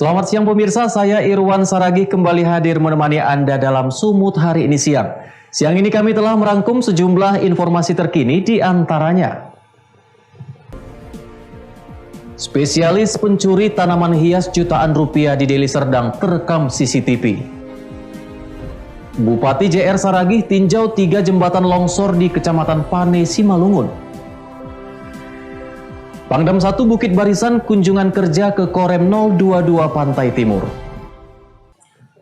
Selamat siang pemirsa, saya Irwan Saragih kembali hadir menemani Anda dalam Sumut hari ini siang. Siang ini kami telah merangkum sejumlah informasi terkini di antaranya. Spesialis pencuri tanaman hias jutaan rupiah di Deli Serdang terekam CCTV. Bupati JR Saragih tinjau 3 jembatan longsor di Kecamatan Pane, Simalungun. Pangdam 1 Bukit Barisan kunjungan kerja ke Korem 022 Pantai Timur.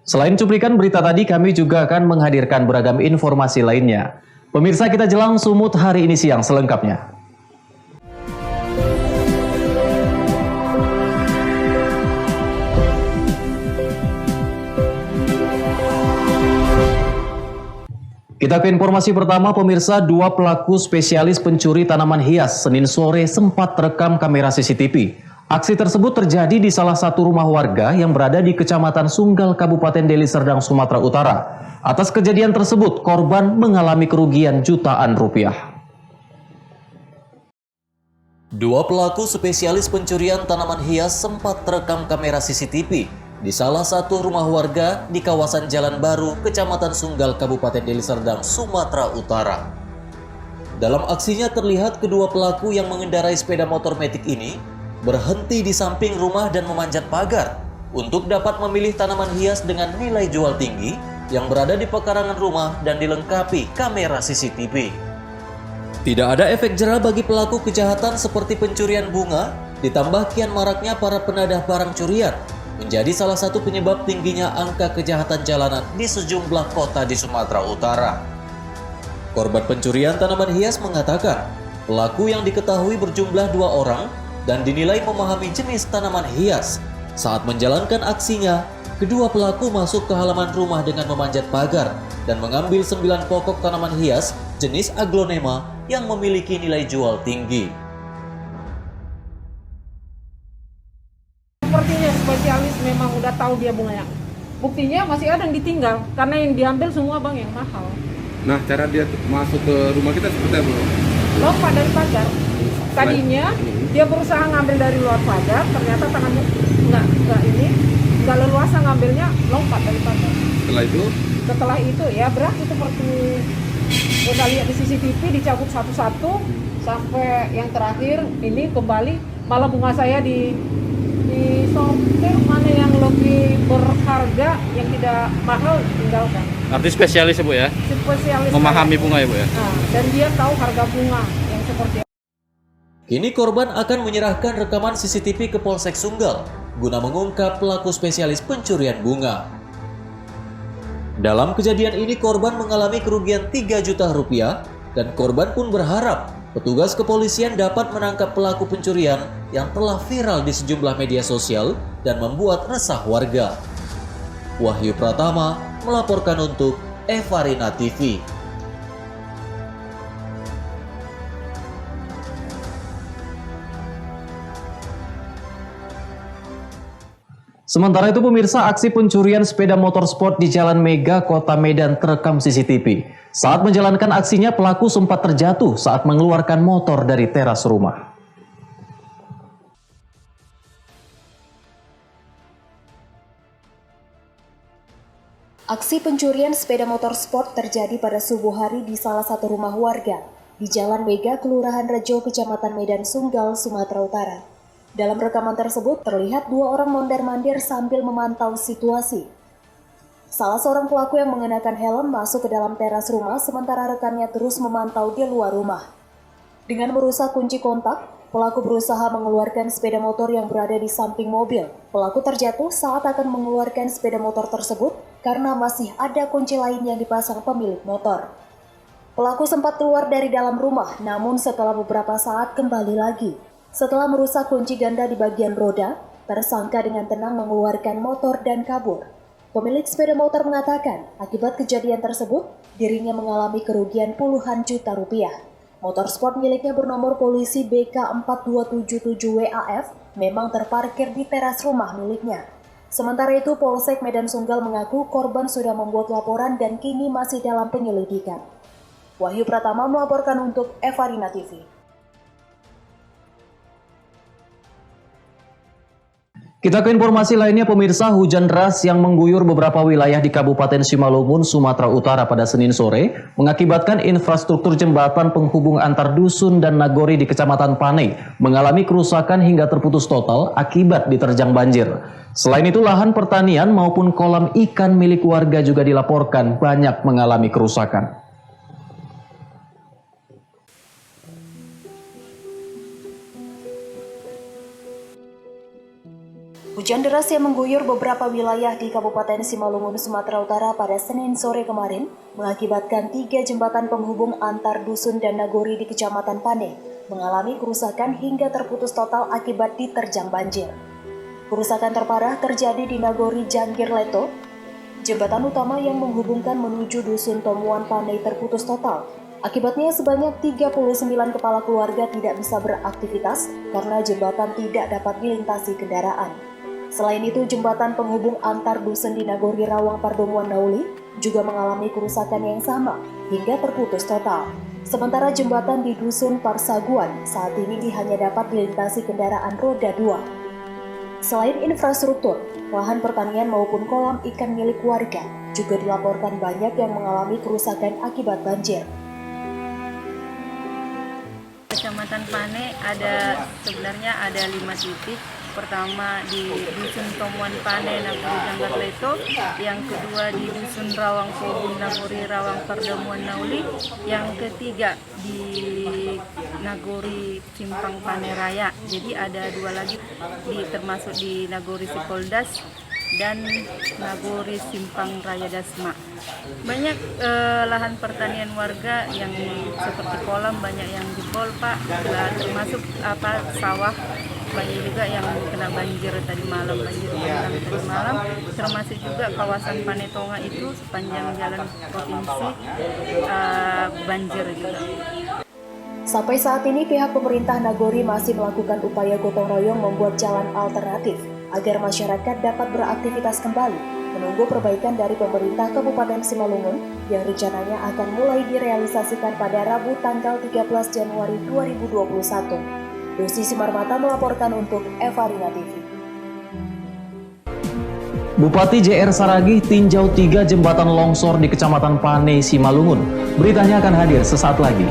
Selain cuplikan berita tadi, kami juga akan menghadirkan beragam informasi lainnya. Pemirsa, kita jelang Sumut hari ini siang selengkapnya. Kita ke informasi pertama, pemirsa. 2 pelaku spesialis pencuri tanaman hias Senin sore sempat terekam kamera CCTV. Aksi tersebut terjadi di salah satu rumah warga yang berada di Kecamatan Sunggal, Kabupaten Deli Serdang, Sumatera Utara. Atas kejadian tersebut, korban mengalami kerugian jutaan rupiah. 2 pelaku spesialis pencurian tanaman hias sempat terekam kamera CCTV di salah satu rumah warga di kawasan Jalan Baru, Kecamatan Sunggal, Kabupaten Deli Serdang, Sumatera Utara. Dalam aksinya terlihat kedua pelaku yang mengendarai sepeda motor metik ini berhenti di samping rumah dan memanjat pagar untuk dapat memilih tanaman hias dengan nilai jual tinggi yang berada di pekarangan rumah dan dilengkapi kamera CCTV. Tidak ada efek jera bagi pelaku kejahatan seperti pencurian bunga, ditambah kian maraknya para penadah barang curian, menjadi salah satu penyebab tingginya angka kejahatan jalanan di sejumlah kota di Sumatera Utara. Korban pencurian tanaman hias mengatakan, pelaku yang diketahui berjumlah 2 orang dan dinilai memahami jenis tanaman hias. Saat menjalankan aksinya, kedua pelaku masuk ke halaman rumah dengan memanjat pagar dan mengambil 9 pokok tanaman hias jenis aglonema yang memiliki nilai jual tinggi. Sepertinya spesialis memang udah tahu dia bunganya. Buktinya masih ada yang ditinggal karena yang diambil semua bang yang mahal. Nah, cara dia masuk ke rumah kita seperti apa? Lompat dari pagar. Tadinya dia berusaha ngambil dari luar pagar, ternyata tangannya nggak leluasa ngambilnya, lompat dari pagar. Setelah itu ya berarti seperti kita lihat di CCTV dicabut satu-satu sampai yang terakhir ini kembali malah bunga saya di sortir mana yang lebih berharga, yang tidak mahal tinggalkan. Arti spesialis ya Bu ya? Spesialis memahami bunga ya Bu ya? Nah, dan dia tahu harga bunga yang seperti itu. Kini korban akan menyerahkan rekaman CCTV ke Polsek Sunggal guna mengungkap pelaku spesialis pencurian bunga. Dalam kejadian ini korban mengalami kerugian 3 juta rupiah dan korban pun berharap petugas kepolisian dapat menangkap pelaku pencurian yang telah viral di sejumlah media sosial dan membuat resah warga. Wahyu Pratama melaporkan untuk Evarina TV. Sementara itu pemirsa, aksi pencurian sepeda motor sport di Jalan Mega, Kota Medan terekam CCTV. Saat menjalankan aksinya, pelaku sempat terjatuh saat mengeluarkan motor dari teras rumah. Aksi pencurian sepeda motor sport terjadi pada subuh hari di salah satu rumah warga di Jalan Mega, Kelurahan Rejo, Kecamatan Medan Sunggal, Sumatera Utara. Dalam rekaman tersebut terlihat 2 orang mondar-mandir sambil memantau situasi. Salah seorang pelaku yang mengenakan helm masuk ke dalam teras rumah sementara rekannya terus memantau di luar rumah. Dengan merusak kunci kontak, pelaku berusaha mengeluarkan sepeda motor yang berada di samping mobil. Pelaku terjatuh saat akan mengeluarkan sepeda motor tersebut karena masih ada kunci lain yang dipasang pemilik motor. Pelaku sempat keluar dari dalam rumah, namun setelah beberapa saat kembali lagi. Setelah merusak kunci ganda di bagian roda, tersangka dengan tenang mengeluarkan motor dan kabur. Pemilik sepeda motor mengatakan, akibat kejadian tersebut, dirinya mengalami kerugian puluhan juta rupiah. Motor sport miliknya bernomor polisi BK4277WAF memang terparkir di teras rumah miliknya. Sementara itu, Polsek Medan Sunggal mengaku korban sudah membuat laporan dan kini masih dalam penyelidikan. Wahyu Pratama melaporkan untuk Evarina TV. Kita ke informasi lainnya, pemirsa. Hujan deras yang mengguyur beberapa wilayah di Kabupaten Simalungun, Sumatera Utara pada Senin sore mengakibatkan infrastruktur jembatan penghubung antar dusun dan nagori di Kecamatan Panei mengalami kerusakan hingga terputus total akibat diterjang banjir. Selain itu, lahan pertanian maupun kolam ikan milik warga juga dilaporkan banyak mengalami kerusakan. Hujan deras yang mengguyur beberapa wilayah di Kabupaten Simalungun, Sumatera Utara pada Senin sore kemarin mengakibatkan 3 jembatan penghubung antar dusun dan nagori di Kecamatan Panei mengalami kerusakan hingga terputus total akibat diterjang banjir. Kerusakan terparah terjadi di nagori Jangkir Leto. Jembatan utama yang menghubungkan menuju dusun Tomuan Panei terputus total. Akibatnya sebanyak 39 kepala keluarga tidak bisa beraktivitas karena jembatan tidak dapat dilintasi kendaraan. Selain itu, jembatan penghubung antar dusun di Nagori Rawang Pardomuan Nauli juga mengalami kerusakan yang sama hingga terputus total. Sementara jembatan di dusun Parsaguan saat ini hanya dapat dilintasi kendaraan roda 2. Selain infrastruktur, lahan pertanian maupun kolam ikan milik warga juga dilaporkan banyak yang mengalami kerusakan akibat banjir. Kecamatan Panei sebenarnya ada 5 titik. Pertama di Dusun Tomuan Panei, Nagori Jangkir Leto. Yang kedua di Dusun Rawang Pobun, Nagori Rawang Pardomuan Nauli. Yang ketiga di Nagori Simpang Panei Raya. Jadi ada 2 lagi termasuk di Nagori Sikoldas dan Nagori Simpang Raya Dasma. Banyak lahan pertanian warga yang seperti kolam banyak yang jebol, Pak. Termasuk sawah banyak juga yang kena banjir tadi malam, termasuk juga kawasan Panetonga itu sepanjang jalan provinsi banjir juga. Sampai saat ini pihak pemerintah Nagori masih melakukan upaya gotong royong membuat jalan alternatif agar masyarakat dapat beraktivitas kembali, menunggu perbaikan dari pemerintah Kabupaten Simalungun yang rencananya akan mulai direalisasikan pada Rabu tanggal 13 Januari 2021. Dosi Sumarmata melaporkan untuk Evarina TV. Bupati JR Saragih tinjau 3 jembatan longsor di Kecamatan Panei, Simalungun. Beritanya akan hadir sesaat lagi.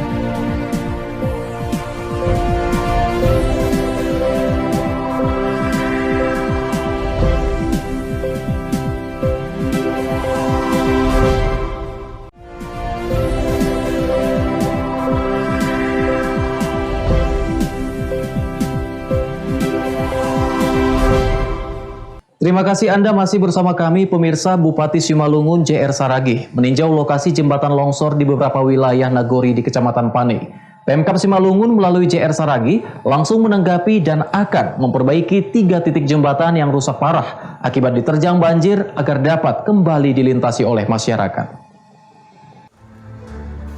Terima kasih Anda masih bersama kami, pemirsa. Bupati Simalungun JR Saragih meninjau lokasi jembatan longsor di beberapa wilayah nagori di Kecamatan Panei. Pemkab Simalungun melalui JR Saragih langsung menanggapi dan akan memperbaiki 3 titik jembatan yang rusak parah akibat diterjang banjir agar dapat kembali dilintasi oleh masyarakat.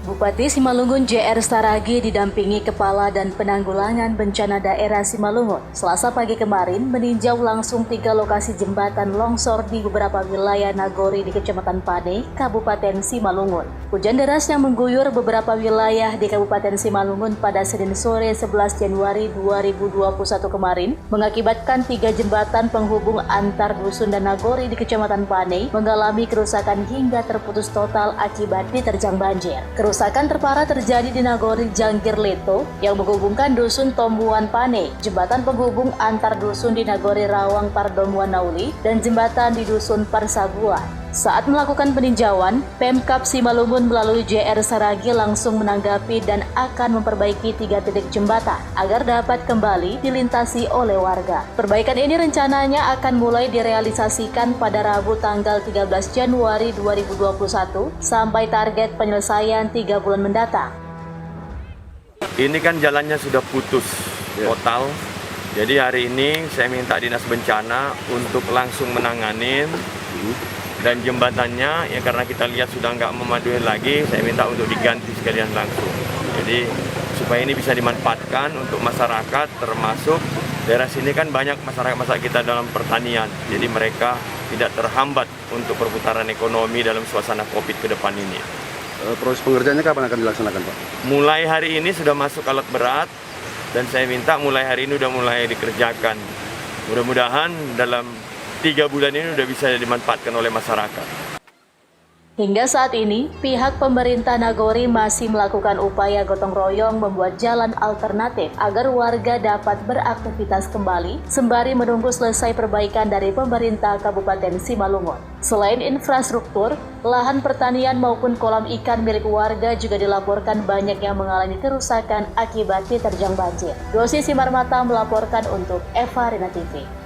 Bupati Simalungun JR Saragih didampingi Kepala dan Penanggulangan Bencana Daerah Simalungun Selasa pagi kemarin meninjau langsung 3 lokasi jembatan longsor di beberapa wilayah nagori di Kecamatan Panei, Kabupaten Simalungun. Hujan deras yang mengguyur beberapa wilayah di Kabupaten Simalungun pada Senin sore 11 Januari 2021 kemarin mengakibatkan 3 jembatan penghubung antar dusun dan nagori di Kecamatan Panei mengalami kerusakan hingga terputus total akibat diterjang banjir. Kerusakan terparah terjadi di Nagori Jangkir Leto yang menghubungkan dusun Tomuan Panei, jembatan penghubung antar dusun di Nagori Rawang Pardomuan Nauli, dan jembatan di dusun Parsaguan. Saat melakukan peninjauan, Pemkab Simalungun melalui JR Saragih langsung menanggapi dan akan memperbaiki 3 titik jembatan agar dapat kembali dilintasi oleh warga. Perbaikan ini rencananya akan mulai direalisasikan pada Rabu tanggal 13 Januari 2021 sampai target penyelesaian 3 bulan mendatang. Ini kan jalannya sudah putus total. Jadi hari ini saya minta Dinas Bencana untuk langsung menanganin. Dan jembatannya, ya karena kita lihat sudah nggak memadai lagi, saya minta untuk diganti sekalian langsung. Jadi supaya ini bisa dimanfaatkan untuk masyarakat, termasuk daerah sini kan banyak masyarakat kita dalam pertanian. Jadi mereka tidak terhambat untuk perputaran ekonomi dalam suasana COVID ke depan ini. Proses pengerjaannya kapan akan dilaksanakan, Pak? Mulai hari ini sudah masuk alat berat, dan saya minta mulai hari ini sudah mulai dikerjakan. Mudah-mudahan dalam 3 bulan ini sudah bisa dimanfaatkan oleh masyarakat. Hingga saat ini, pihak pemerintah Nagori masih melakukan upaya gotong royong membuat jalan alternatif agar warga dapat beraktivitas kembali sembari menunggu selesai perbaikan dari pemerintah Kabupaten Simalungun. Selain infrastruktur, lahan pertanian maupun kolam ikan milik warga juga dilaporkan banyak yang mengalami kerusakan akibat diterjang banjir. Dosi Simarmata melaporkan untuk Eva Rina TV.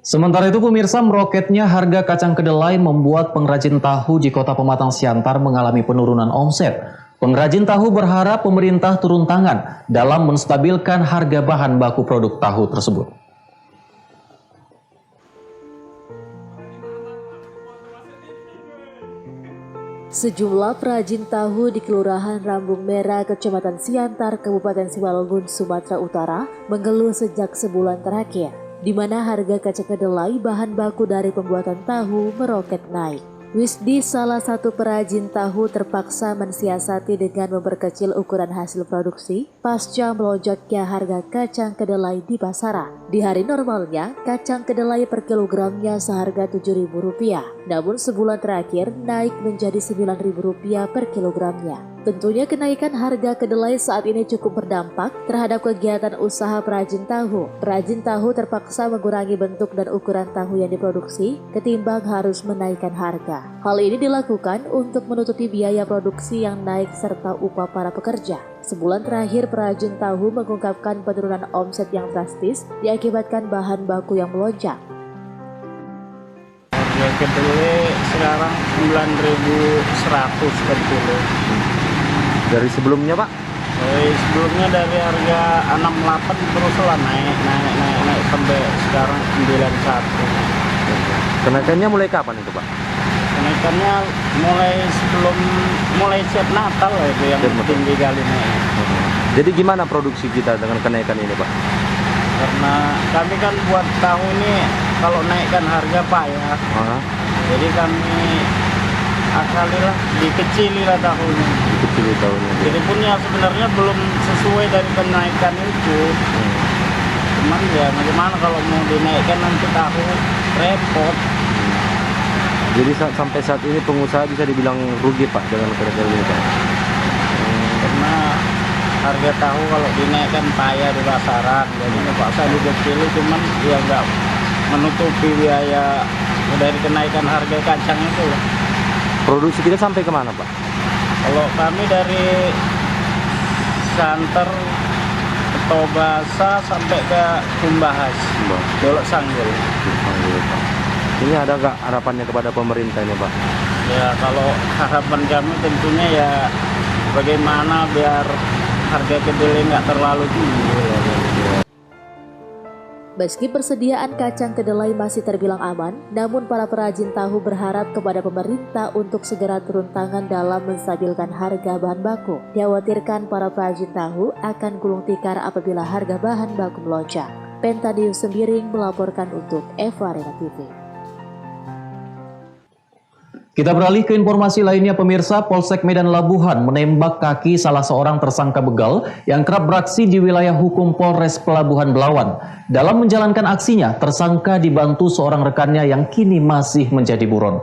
Sementara itu pemirsa, meroketnya harga kacang kedelai membuat pengrajin tahu di Kota Pematang Siantar mengalami penurunan omset. Pengrajin tahu berharap pemerintah turun tangan dalam menstabilkan harga bahan baku produk tahu tersebut. Sejumlah perajin tahu di Kelurahan Rambung Merah, Kecamatan Siantar, Kabupaten Simalungun, Sumatera Utara mengeluh sejak sebulan terakhir, di mana harga kacang kedelai bahan baku dari pembuatan tahu meroket naik. Wisdi, salah satu perajin tahu, terpaksa mensiasati dengan memperkecil ukuran hasil produksi pasca melonjaknya harga kacang kedelai di pasaran. Di hari normalnya, kacang kedelai per kilogramnya seharga Rp7.000, namun sebulan terakhir naik menjadi Rp9.000 per kilogramnya. Tentunya kenaikan harga kedelai saat ini cukup berdampak terhadap kegiatan usaha perajin tahu. Perajin tahu terpaksa mengurangi bentuk dan ukuran tahu yang diproduksi ketimbang harus menaikkan harga. Hal ini dilakukan untuk menutupi biaya produksi yang naik serta upah para pekerja. Sebulan terakhir perajin tahu mengungkapkan penurunan omset yang drastis diakibatkan bahan baku yang melonjak. Harga kedelai sekarang 9.100 per kilo. Dari sebelumnya Pak? Sebelumnya dari harga 68 teruslah naik sampai sekarang 91. Kenaikannya mulai kapan itu Pak? Kenaikannya mulai siap Natal itu yang tinggi kali naik. Jadi gimana produksi kita dengan kenaikan ini Pak? Karena kami kan buat tahu ini kalau naikkan harga payah. Jadi kami akalilah dikecililah tahunya. Jadi punya sebenarnya belum sesuai dari kenaikan itu. Cuman ya bagaimana kalau mau dinaikkan nanti tahu repot. Jadi sampai saat ini pengusaha bisa dibilang rugi Pak dengan kenaikan ini Pak? Karena harga tahu kalau dinaikkan payah di pasaran. Jadi terpaksa dikecili, cuman dia nggak menutupi biaya dari kenaikan harga kacang itu. Produksi kita sampai kemana Pak? Kalau kami dari Santer, Tobasa sampai ke Kumbahas, Dolok Sanggul. Ini ada nggak harapannya kepada pemerintah ini Pak? Ya kalau harapan kami tentunya ya bagaimana biar harga kedelai nggak terlalu tinggi. Meski persediaan kacang kedelai masih terbilang aman, namun para perajin tahu berharap kepada pemerintah untuk segera turun tangan dalam menstabilkan harga bahan baku. Dikhawatirkan para perajin tahu akan gulung tikar apabila harga bahan baku melonjak. Pentadius Sembiring melaporkan untuk Eva Rina TV. Kita beralih ke informasi lainnya pemirsa, Polsek Medan Labuhan menembak kaki salah seorang tersangka begal yang kerap beraksi di wilayah hukum Polres Pelabuhan Belawan. Dalam menjalankan aksinya, tersangka dibantu seorang rekannya yang kini masih menjadi buron.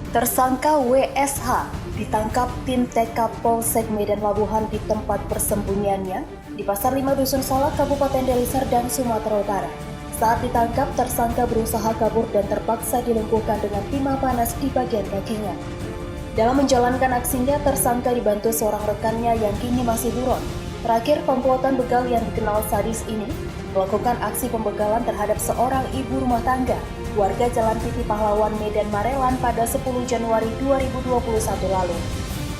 Tersangka WSH ditangkap tim TK Polsek Medan Labuhan di tempat persembunyiannya di Pasar 5 Dusun Salak, Kabupaten Deli Serdang, Sumatera Utara. Saat ditangkap, tersangka berusaha kabur dan terpaksa dilumpuhkan dengan timah panas di bagian kakinya. Dalam menjalankan aksinya, tersangka dibantu seorang rekannya yang kini masih buron. Terakhir, komplotan begal yang dikenal sadis ini melakukan aksi pembegalan terhadap seorang ibu rumah tangga, warga Jalan Titi Pahlawan, Medan Marelan pada 10 Januari 2021 lalu.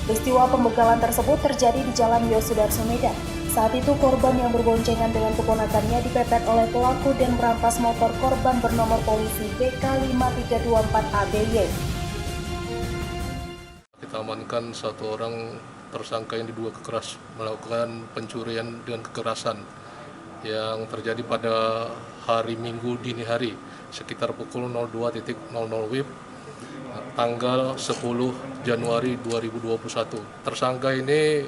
Peristiwa pembegalan tersebut terjadi di Jalan Yosudarso, Medan. Saat itu korban yang berboncengan dengan keponakannya dipepet oleh pelaku dan merampas motor korban bernomor polisi BK5324ABY. Kita amankan satu orang tersangka yang diduga melakukan pencurian dengan kekerasan yang terjadi pada hari Minggu dini hari sekitar pukul 02.00 WIB. tanggal 10 Januari 2021. Tersangka ini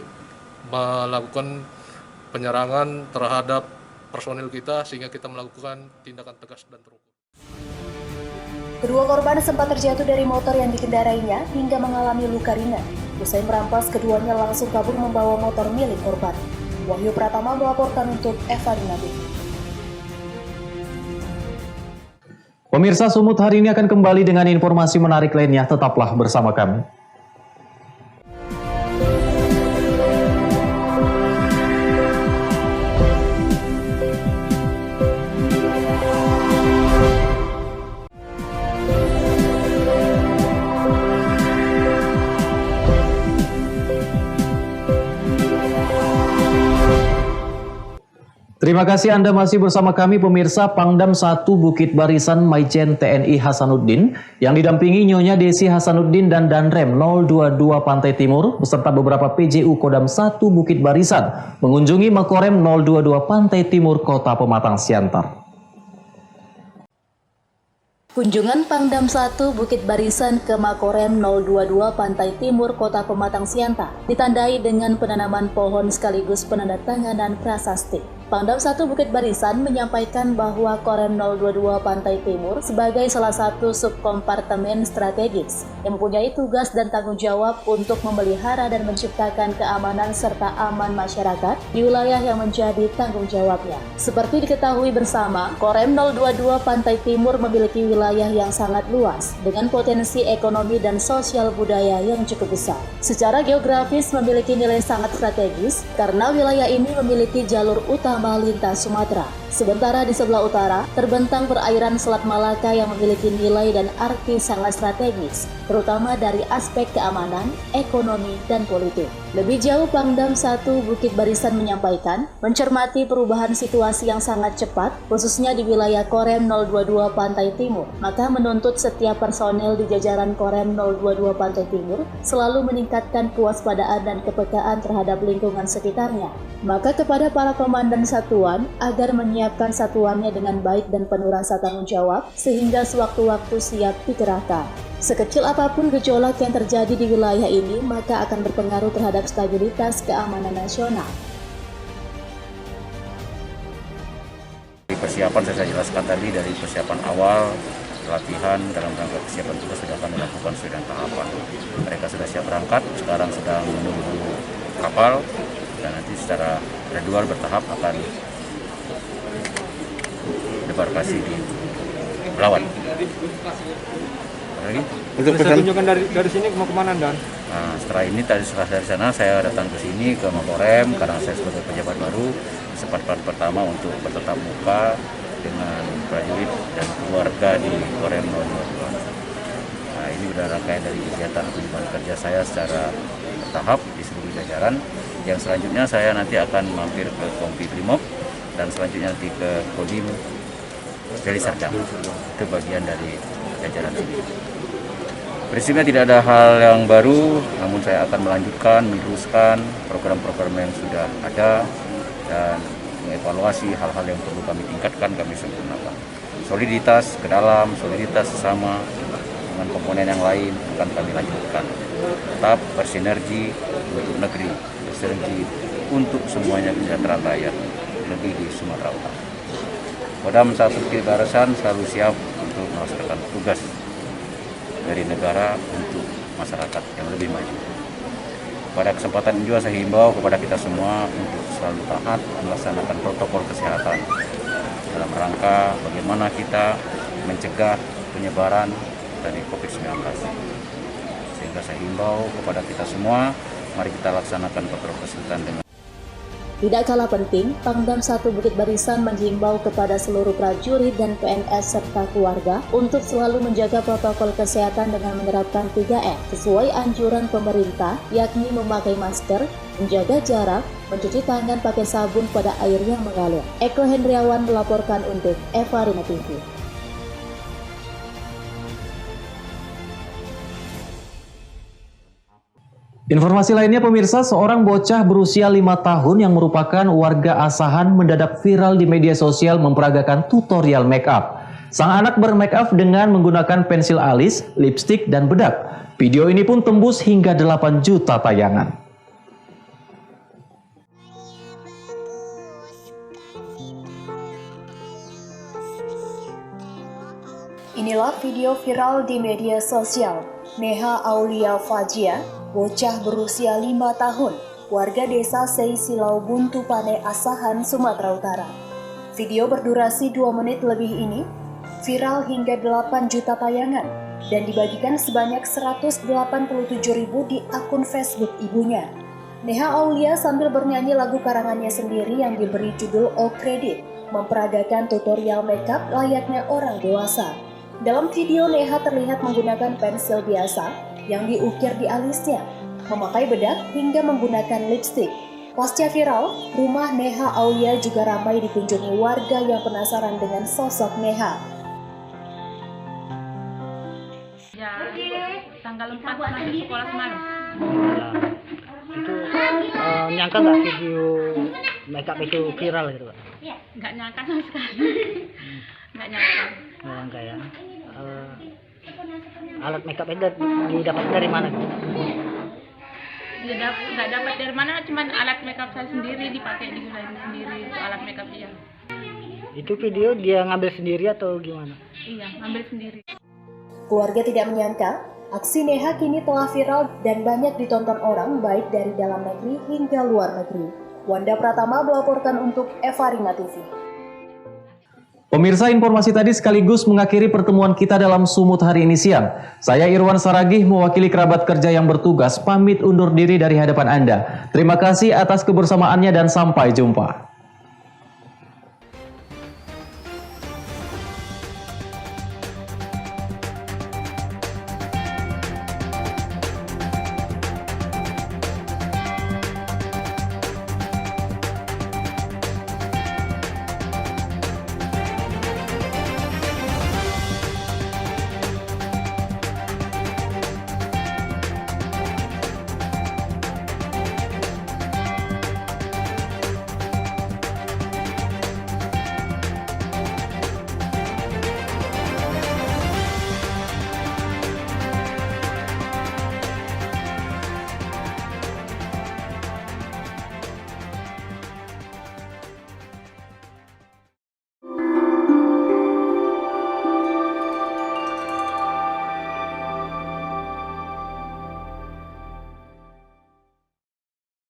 melakukan penyerangan terhadap personil kita sehingga kita melakukan tindakan tegas dan terukur. Kedua korban sempat terjatuh dari motor yang dikendarainya hingga mengalami luka ringan. Usai merampas, keduanya langsung kabur membawa motor milik korban. Wahyu Pratama melaporkan untuk Evarina TV. Pemirsa, Sumut hari ini akan kembali dengan informasi menarik lainnya. Tetaplah bersama kami. Terima kasih Anda masih bersama kami pemirsa. Pangdam 1 Bukit Barisan Maijen TNI Hasanuddin yang didampingi Nyonya Desi Hasanuddin dan Danrem 022 Pantai Timur beserta beberapa PJU Kodam 1 Bukit Barisan mengunjungi Makorem 022 Pantai Timur Kota Pematang Siantar. Kunjungan Pangdam 1 Bukit Barisan ke Makorem 022 Pantai Timur Kota Pematang Siantar ditandai dengan penanaman pohon sekaligus penandatanganan prasasti. Pangdam 1 Bukit Barisan menyampaikan bahwa Korem 022 Pantai Timur sebagai salah satu subkompartemen strategis yang mempunyai tugas dan tanggung jawab untuk memelihara dan menciptakan keamanan serta aman masyarakat di wilayah yang menjadi tanggung jawabnya. Seperti diketahui bersama, Korem 022 Pantai Timur memiliki wilayah yang sangat luas dengan potensi ekonomi dan sosial budaya yang cukup besar. Secara geografis memiliki nilai sangat strategis karena wilayah ini memiliki jalur utama lintas Sumatera. Sementara di sebelah utara terbentang perairan Selat Malaka yang memiliki nilai dan arti sangat strategis, terutama dari aspek keamanan, ekonomi, dan politik. Lebih jauh, Pangdam 1 Bukit Barisan menyampaikan, mencermati perubahan situasi yang sangat cepat, khususnya di wilayah Korem 022 Pantai Timur, maka menuntut setiap personel di jajaran Korem 022 Pantai Timur selalu meningkatkan kewaspadaan dan kepekaan terhadap lingkungan sekitarnya. Maka kepada para komandan satuan agar menyiapkan satuannya dengan baik dan penuh rasa tanggung jawab sehingga sewaktu-waktu siap dikerahkan. Sekecil apapun gejolak yang terjadi di wilayah ini maka akan berpengaruh terhadap stabilitas keamanan nasional. Persiapan saya jelaskan tadi dari persiapan awal, latihan dalam rangka persiapan tugas sudah akan dilakukan sesuai dengan tahapan. Mereka sudah siap berangkat, sekarang sedang menunggu kapal dan nanti secara gradual bertahap akan debarkasi di Belawan. Lagi? Untuk pesan kunjungan dari sini mau kemana, Dan? Nah, setelah ini setelah dari sana saya datang ke sini ke Makorem karena saya sebagai pejabat baru kesempatan pertama untuk bertatap muka dengan prajurit dan keluarga di Korem 022. Nah, ini udah rangkaian dari kegiatan kunjungan kerja saya secara bertahap di seluruh jajaran. Yang selanjutnya saya nanti akan mampir ke Kompi Brimob dan selanjutnya nanti ke Kodim Deli Serdang. Itu bagian dari jajaran sini. Prinsipnya tidak ada hal yang baru, namun saya akan melanjutkan, meneruskan program-program yang sudah ada dan mengevaluasi hal-hal yang perlu kami tingkatkan, kami sempurnakan. Soliditas ke dalam, soliditas sesama dengan komponen yang lain akan kami lanjutkan. Tetap bersinergi untuk negeri, bersinergi untuk semuanya kesejahteraan rakyat, lebih di Sumatera Utara. Kodam 1 Bukit Barisan selalu siap untuk melaksanakan tugas dari negara untuk masyarakat yang lebih maju. Pada kesempatan ini juga saya himbau kepada kita semua untuk selalu taat melaksanakan protokol kesehatan dalam rangka bagaimana kita mencegah penyebaran dari COVID-19. Sehingga saya himbau kepada kita semua, mari kita laksanakan protokol kesehatan dengan Tidak kalah penting, Pangdam 1 Bukit Barisan menghimbau kepada seluruh prajurit dan PNS serta keluarga untuk selalu menjaga protokol kesehatan dengan menerapkan 3M sesuai anjuran pemerintah, yakni memakai masker, menjaga jarak, mencuci tangan pakai sabun pada air yang mengalir. Eko Hendriawan melaporkan untuk Evarina TV. Informasi lainnya pemirsa, seorang bocah berusia 5 tahun yang merupakan warga asahan mendadak viral di media sosial memperagakan tutorial make up. Sang anak bermake up dengan menggunakan pensil alis, lipstik, dan bedak. Video ini pun tembus hingga 8 juta tayangan. Inilah video viral di media sosial. Neha Aulia Fajia, bocah berusia 5 tahun, warga desa Seisilau Buntu Pane Asahan, Sumatera Utara. Video berdurasi 2 menit lebih ini viral hingga 8 juta tayangan dan dibagikan sebanyak 187.000 di akun Facebook ibunya. Neha Aulia sambil bernyanyi lagu karangannya sendiri yang diberi judul Oh Credit, memperagakan tutorial makeup layaknya orang dewasa. Dalam video, Neha terlihat menggunakan pensil biasa yang diukir di alisnya, memakai bedak hingga menggunakan lipstik. Pasca viral, rumah Neha Aulia juga ramai dikunjungi warga yang penasaran dengan sosok Neha. Ya, tanggal 4 masuk sekolah semalam. Itu nyangka nggak video makeup itu viral gitu Pak? Nggak nyangka sama sekali. Nggak nyangka. Nggak nyangka ya. Alat makeup itu didapat dari mana? Nggak dapat dari mana, cuman alat makeup saya sendiri dipakai, digunakan sendiri itu alat makeup dia. Itu video dia ngambil sendiri atau gimana? Iya, ngambil sendiri. Keluarga tidak menyangka, aksi Neha kini telah viral dan banyak ditonton orang baik dari dalam negeri hingga luar negeri. Wanda Pratama melaporkan untuk Eva Rima TV. Pemirsa, informasi tadi sekaligus mengakhiri pertemuan kita dalam Sumut hari ini siang. Saya Irwan Saragih mewakili kerabat kerja yang bertugas pamit undur diri dari hadapan Anda. Terima kasih atas kebersamaannya dan sampai jumpa.